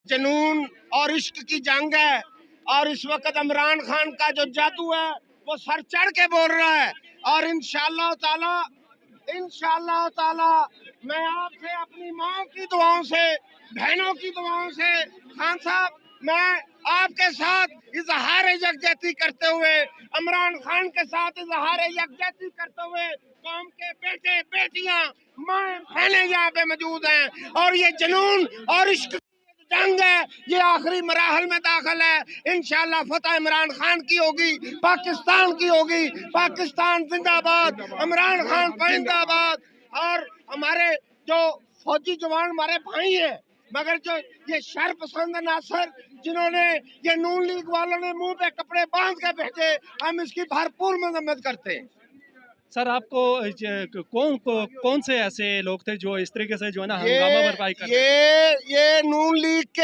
जुनून और इश्क की जंग है। और इस वक्त इमरान खान का जो जादू है वो सर चढ़ के बोल रहा है। और इंशाअल्लाह ताला मैं आपसे अपनी माँ की दुआओं से, बहनों की दुआओं से, खान साहब मैं आपके साथ इजहार यकजहती करते हुए, इमरान खान के साथ इजहार यकजहती करते हुए, कौम के बेटे बेटियां माँ बहनें यहाँ पे मौजूद हैं। और ये जुनून और इश्क जंग है, ये आखिरी मराहल में दाखिल है। इंशाअल्लाह फतह इमरान खान की होगी, पाकिस्तान की होगी। पाकिस्तान जिंदाबाद, इमरान खान जिंदाबाद। और हमारे जो फौजी जवान हमारे भाई हैं, मगर जो ये शर पसंद नासर जिन्होंने ये नून लीग वालों ने मुंह पे कपड़े बांध के भेजे, हम इसकी भरपूर मजम्मत करते हैं। सर आपको कौन से ऐसे लोग थे जो इस तरीके से जो है ना हंगामा बरपाई कर रहे थे? ये नून लीग के